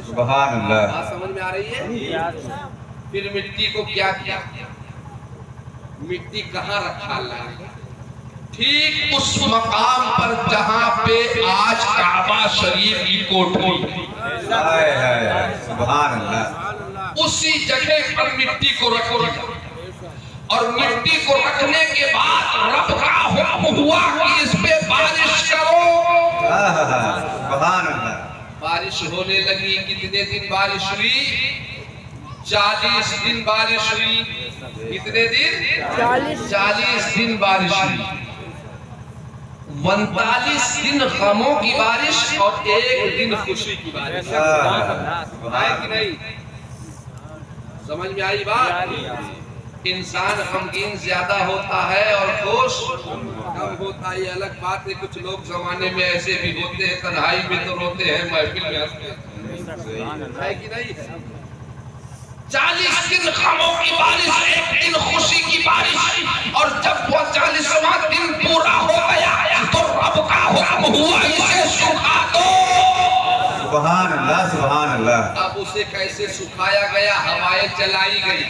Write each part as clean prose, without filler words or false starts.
سبحان اللہ. بات سمجھ میں آ رہی ہے؟ پھر مٹی کو کیا کیا؟ مٹی کہاں رکھا اللہ نے؟ ٹھیک اس مقام پر جہاں پہ آج کعبہ شریف کی کوٹھی، سبحان اللہ. اسی جگہ پر مٹی کو رکھو. اور مٹی کو رکھنے کے بعد رب کا حکم ہوا کہ اس پہ بارش کرو. سبحان اللہ. بارش ہونے لگی. کتنے دن بارش ہوئی؟ 40 دن بارش ہوئی. کتنے دن؟ 40 دن بارش ہوئی. 49 دن غموں کی بارش اور 1 دن خوشی کی بارش. ہے کہ نہیں؟ سمجھ میں آئی بات؟ انسان غمگین زیادہ ہوتا ہے اور خوش کم ہوتا ہے. یہ الگ بات ہے. کچھ لوگ زمانے میں ایسے بھی ہوتے ہیں، تنہائی میں تو روتے ہیں، محفل میں ہنستے ہیں. ہے کہ نہیں؟ 40 دن غموں کی بارش، 1 دن خوشی کی بارش. اور جب وہ 40واں دن پورا ہو گیا تو رب کا حکم ہوا اسے سکھا دو. سبحان اللہ. سبحان اللہ. اب اسے کیسے سکھایا گیا؟ ہوائیں چلائی گئی.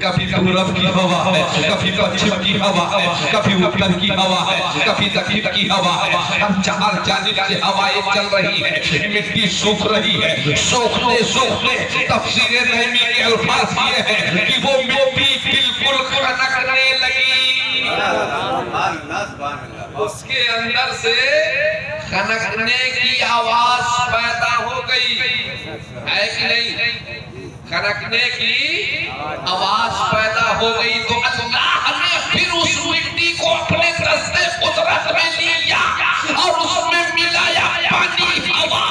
کبھی پورب کی ہوا ہے، کبھی پچھم کی ہوا ہے، کبھی اتر کی ہوا ہے، کبھی دکھن کی ہوا ہے. ہم 4 جانب سے ہوائیں چل رہی ہے. مٹی سوکھ رہی ہے. سوکھتے سوکھتے تفسیر نعیمی کے الفاظ یہ ہے کہ وہ مٹی بالکل کھنکنے لگی. سبحان اللہ. سبحان اللہ. اس کے اندر سے کھنکنے کی آواز پیدا ہو گئی. ہے کہ نہیں؟ کھنکنے کی آواز پیدا ہو گئی. تو اللہ نے پھر اس مٹی کو اپنے دستے قدرت میں لیا اور اس میں ملایا پانی، ہوا،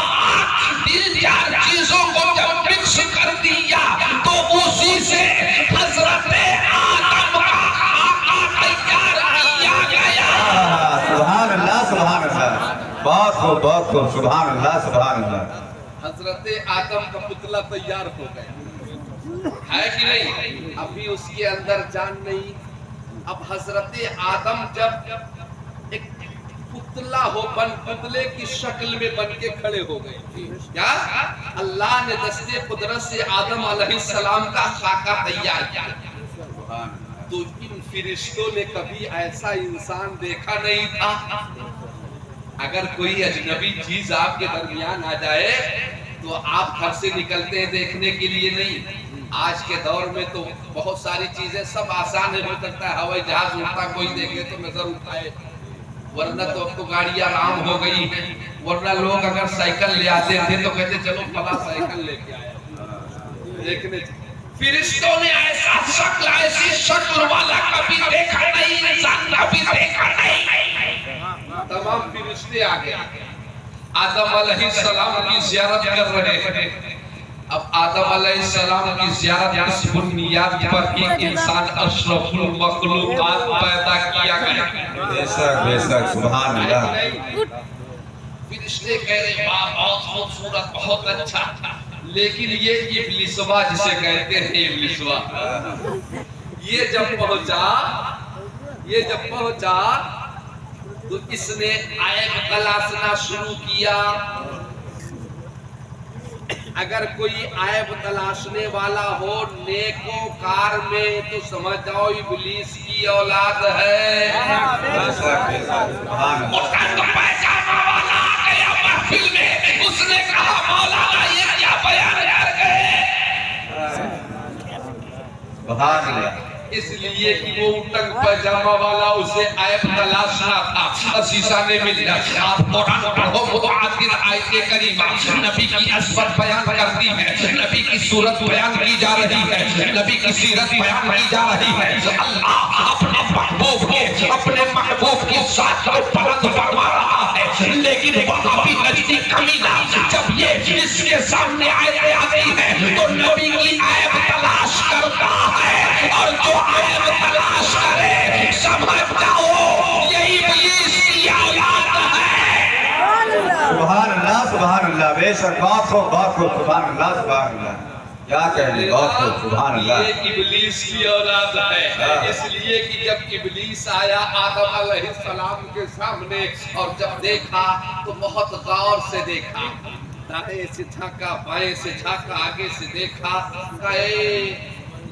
3-4 چیزوں کو جب مکس کر دیا تو اسی سے حضرت آدم کا خاکہ تیار کیا گیا. سبحان اللہ. سبحان اللہ. بہت خوب. بہت خوب. سبحان اللہ. سبحان اللہ. حضرت آدم کا پتلا تیار ہو گیا. ہے کہ نہیں؟ ابھی اس کے اندر جان نہیں. اب حضرت آدم جب ایک پتلا ہو، پتلے کی شکل میں بن کے کھڑے ہو گئے. کیا؟ اللہ نے دستے قدرت سے آدم علیہ السلام کا خاکہ تیار کیا. تو ان فرشتوں نے کبھی ایسا انسان دیکھا نہیں تھا. اگر کوئی اجنبی چیز آپ کے درمیان آ جائے تو آپ گھر سے نکلتے ہیں دیکھنے کے لیے نہیں. آج کے دور میں تو بہت ساری چیزیں سب آسان ہو سکتا ہے. ہوائی جہاز اڑتا کوئی دیکھے تو نظر اٹھائے، ورنہ تو اب تو گاڑیاں عام ہو گئی ہیں. ورنہ لوگ اگر سائیکل لے آتے تھے تو کہتے چلو فلاں سائیکل لے کے آیا. دیکھنے فرشتوں نے ایسا شکل، ایسی شکل والا کبھی دیکھا نہیں، انسان کبھی دیکھا نہیں. تمام فرشتے آ گئے. آدم علیہ السلام کی زیارت کر رہے ہیں. اب آدم علیہ السلام کی زیارت اس بنیاد پر ایک انسان اشرف المخلوقات پیدا کیا گیا. بے شک. بے شک. سبحان اللہ. فرشتے کہہ رہے واہ بہت خوبصورت، بہت اچھا. لیکن یہ ابلیسوا جسے کہتے ہیں، ابلیسوا یہ جب پہنچا تو اس نے عیب تلاشنا شروع کیا. اگر کوئی عیب تلاشنے والا ہو نیکوکار میں تو سمجھ جاؤ ابلیس کی اولاد ہے. سبحان اللہ. اس کا تو پہچانا والا آ گیا محفل میں. اس نے کہا مولانا یہ کیا بیان کر گئے. سبحان اللہ. اس لیے کہ وہ اٹنگ پجامہ والا اسے عیب تلاشنا تھا. عزیزہ نے ملنا آپ قرآن پڑھو متعدد آیت کریمہ نبی کی عظمت بیان کرتی ہے، نبی کی صورت بیان کی جا رہی ہے، نبی کی سیرت بیان کی جا رہی ہے. اللہ اپنے محبوب کی ذات کو بلند فرما رہا ہے. لیکن وہاں بھی نزدیک کمینہ جب یہ اس کے سامنے آیتیں آتی ہیں تو نبی کی عیب تلاش کرتا ہے. اور جو عیب تلاش کرے سمجھ جاؤ یہ ابلیس کی اولاد ہے. سبحان اللہ. سبحان اللہ. بے شک. بہت خوب. بہت خوب. سبحان اللہ. سبحان اللہ. کیا کہنے. بہت خوب. سبحان اللہ. یہ ابلیس کی اولاد ہے. اس لیے کہ جب ابلیس آیا آدم علیہ السلام کے سامنے اور جب دیکھا تو بہت غور سے دیکھا. دائیں سے جھانکا، بائیں سے جھانکا، آگے سے دیکھا، کہے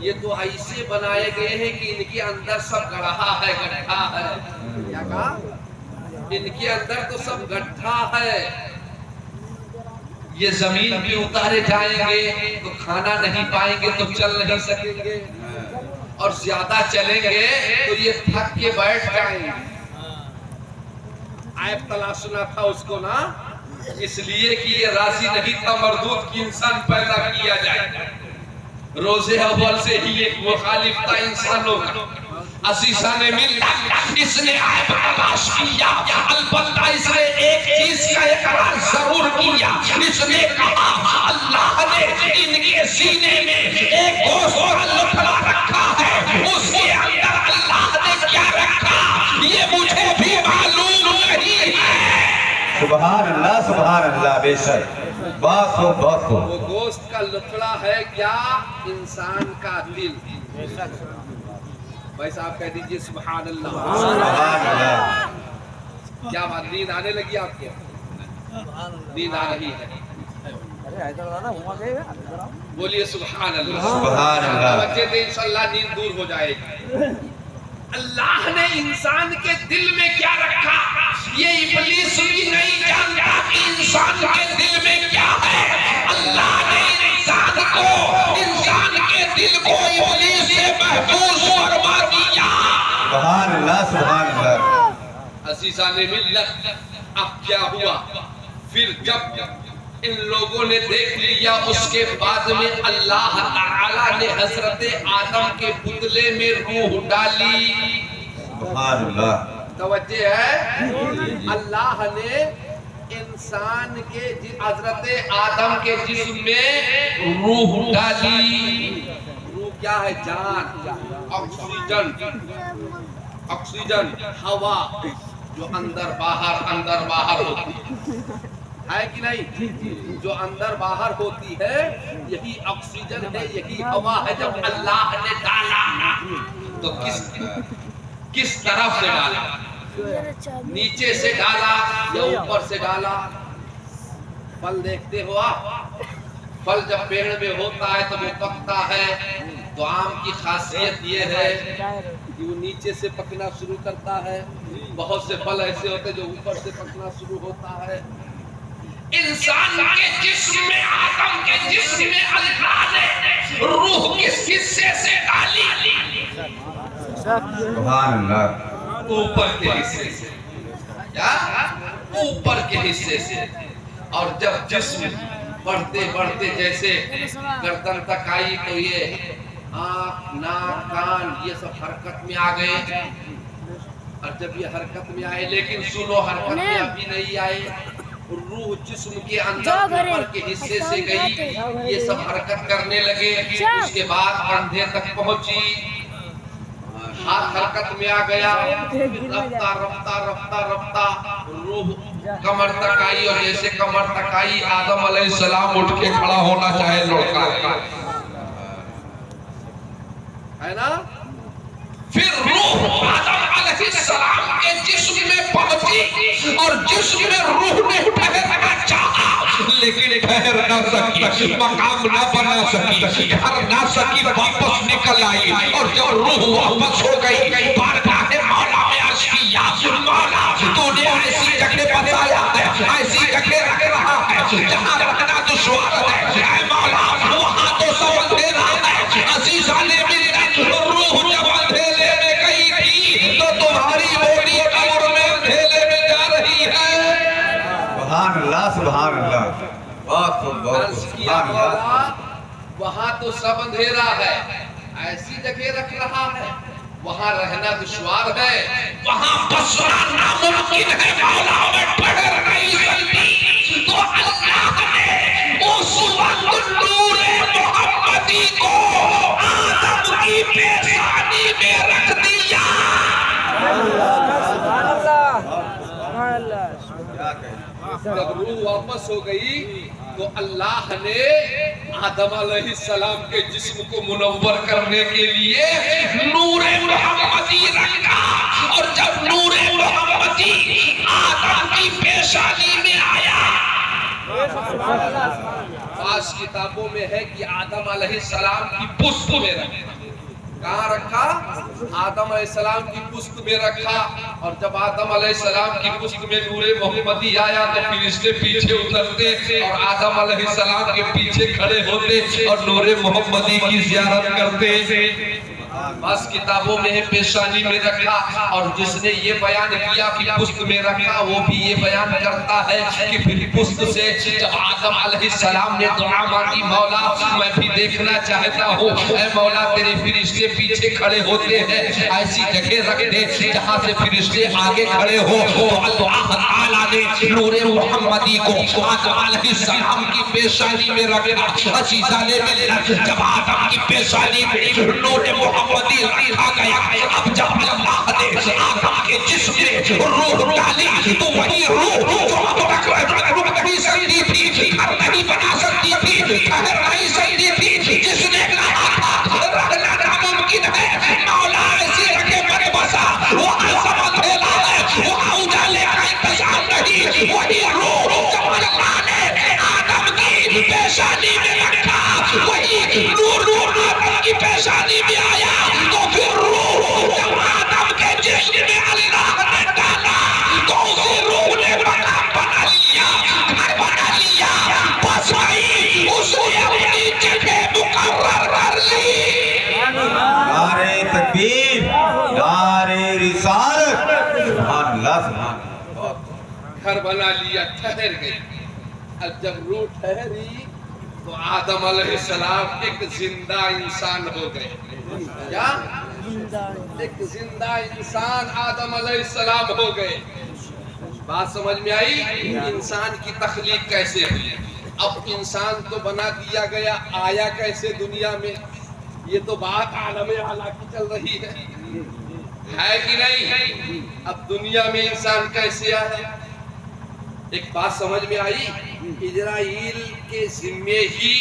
یہ تو ایسے بنائے گئے ہیں کہ ان کے اندر سب گڑھا ہے، گڈھا ہے. کیا کہا؟ ان کے اندر تو سب گڈھا ہے. یہ زمین پہ اتارے جائیں گے تو کھانا نہیں پائیں گے تو چل نہیں سکیں گے، اور زیادہ چلیں گے تو یہ تھک کے بیٹھ جائیں گے. عیب تلاش سنا تھا اس کو نا، اس لیے کہ یہ راضی نہیں تھا مردود کی انسان پیدا کیا جائے. روزے اول سے ہی ایک مخالف تھا انسانوں کا. عزیزان ملت، اس نے عیب تلاش کیا، البتہ اس نے ایک چیز کا اقرار ضرور کیا. اس نے کہا اللہ نے ان کے سینے میں ایک گوشت کا لکڑا رکھا ہے، اس کے اندر اللہ نے کیا رکھا یہ مجھے بھی معلوم نہیں ہے. سبحان اللہ بے شک. بہت خوب بہت خوب. وہ گوشت کا لکڑا ہے کیا؟ انسان کا دل. بھائی صاحب کہہ دیجئے سبحان اللہ. سبحان اللہ. کیا بات، نیند آنے لگی آپ کو؟ نیند آ رہی ہے؟ بولیے سبحان اللہ. سبحان اللہ. بچے دے انشاءاللہ نیند دور ہو جائے گی. اللہ نے انسان کے دل میں کیا رکھا یہ ابلیس بھی نہیں جانتا کہ انسان کے دل میں کیا ہے. اللہ نے انسان کے دل کو ابلیس سے محفوظ فرما دیا. سبحان اللہ. عزیزان ملت، اب کیا ہوا پھر جب ان لوگوں نے دیکھ لیا، اس کے بعد میں اللہ تعالیٰ نے حضرت آدم کے پتلے میں روح ڈالی. سبحان اللہ. توجہ ہے، اللہ نے انسان کے حضرت آدم کے جسم میں روح ڈالی. روح کیا ہے؟ جان، آکسیجن، ہوا جو اندر باہر ہوتی ہے کہ نہیں؟ جو اندر باہر ہوتی ہے یہی آکسیجن ہے، یہی ہوا ہے. جب اللہ نے ڈالا تو کس طرف سے ڈالا؟ نیچے سے ڈالا یا اوپر سے ڈالا؟ پھل دیکھتے ہو آپ، پھل جب پیڑ میں ہوتا ہے تو وہ پکتا ہے. تو آم کی خاصیت یہ ہے کہ وہ نیچے سے پکنا شروع کرتا ہے. بہت سے پھل ایسے ہوتے ہیں جو اوپر سے پکنا شروع ہوتا ہے. انسان کے جسم میں، آدم کے جسم میں اللہ نے روح کس حصے سے ڈالی؟ سبحان اللہ. اوپر کے حصے سے. کیا؟ اوپر کے حصے سے. اور جب جسم بڑھتے جیسے گردن تک آئی تو یہ آنکھ، ناک، کان یہ سب حرکت میں آ گئے. اور جب یہ حرکت میں آئے، لیکن سنو حرکت میں ابھی نہیں آئے، روح جسم کے اندر اوپر کے حصے سے گئی، یہ سب حرکت کرنے لگے. اس کے بعد کندھے تک پہنچی، ہاتھ حرکت میں آ گیا. رفتہ روح کمر تک آئی، اور جیسے کمر تک آئی آدم علیہ السلام اٹھ کے کھڑا ہونا چاہے لڑکا ہے نا. پھر روح آدم علیہ السلام کے جسم میں پہنچی، اور جسم میں روح نے ٹھہرنا چاہا لیکن ٹھہر نہ سکی، مقام نہ بنا سکی، گھر نہ سکی، واپس نکل آئی. اور جب روح واپس ہو گئی، بارگاہ مولا میں عرض کیا، مولا تو نے ایسی جگہ بتایا ہے، ایسی جگہ رکھ رہا ہے جہاں رکھنا دشوار ہے. اے مولا وہاں تو سب اندھیرا ہے. عزیزان ملت، روح جب اندھیرے میں گئی تھی تو تمہاری بوڈی قبر میں اندھیرے میں جا رہی ہے. سبحان اللہ. سبحان اللہ. بہت خوب بہت خوب. سبحان اللہ. وہاں تو سب اندھیرا ہے، ایسی جگہ رکھ رہا ہے وہاں رہنا دشوار ہے، وہاں بسنا ناممکن ہے. مولا میں ٹھہر نہیں سکتی. تو اللہ نے اس وقت نور محمدی کو آدم کی پیشانی میں رکھ دیا. جب روح واپس ہو گئی تو اللہ نے آدم علیہ السلام کے جسم کو منور کرنے کے لیے نور محمدی رکھا. اور جب نور محمدی آدم کی پیشانی میں آیا بعض کتابوں میں ہے کہ آدم علیہ السلام کی پشت میں رکھا. کہاں رکھا؟ آدم علیہ السلام کی پشت میں رکھا. اور جب آدم علیہ السلام کی پشت میں نور محمدی آیا تو فرشتے پیچھے اترتے اور آدم علیہ السلام کے پیچھے کھڑے ہوتے اور نور محمدی کی زیارت کرتے. بعض کتابوں میں ہے پیشانی میں رکھا. اور جس نے یہ بیان کیا کہ پشت میں رکھا وہ بھی یہ بیان کرتا ہے کہ پھر پشت سے جب آدم علیہ السلام نے دعا مانگی مولا میں بھی دیکھنا چاہتا ہوں, اے مولا تیرے فرشتے پیچھے کھڑے ہوتے ہیں, ایسی جگہ رکھ دے جہاں سے فرشتے آگے کھڑے ہو. تو اللہ تعالیٰ نے نور محمدی کو آدم علیہ السلام کی پیشانی میں رکھا. عزیزہ نے جب آدم کی پیشانی میں نور محمدی رکھا گیا, اب جب اللہ نے آدم کے جسم میں روح ڈالی تو وہی روح جو اب تک رک نہیں سکتی تھی, نہیں بنا سکتی تھی, ٹھہر نہیں سکتی تھی, جس نے کہا رہنا ناممکن ہے مولا ایسی جگہ پر بسا, وہاں سمجھ پھیلا ہے, وہاں اجالے کا انتظام نہیں, وہی روح جب اللہ نے آدم کی پیشانی میں رکھا وہی نور آدم کی پیشانی میں آیا. تو پھر روح جب آدم کے جسم میں اللہ نے ڈالا تو اسی روح نے بنا لیا, گھر بنا لیا, بس وہی اس نے اپنی جگہ مقرر کر لی. نعرہ تکبیر, نعرہ رسالت, سبحان اللہ سبحان اللہ. گھر بنا لیا, ٹھہر گئی. اب جب روح ٹھہری تو آدم علیہ السلام ایک زندہ انسان ہو گئے. کیا؟ ایک زندہ انسان آدم علیہ السلام ہو گئے. بات سمجھ میں آئی؟ انسان کی تخلیق کیسے ہوئی؟ اب انسان تو بنا دیا گیا, آیا کیسے دنیا میں؟ یہ تو بات عالم اعلیٰ کی چل رہی ہے کہ نہیں؟ اب دنیا میں انسان کیسے آیا؟ ایک بات سمجھ میں آئی, اسرائیل کے ذمے ہی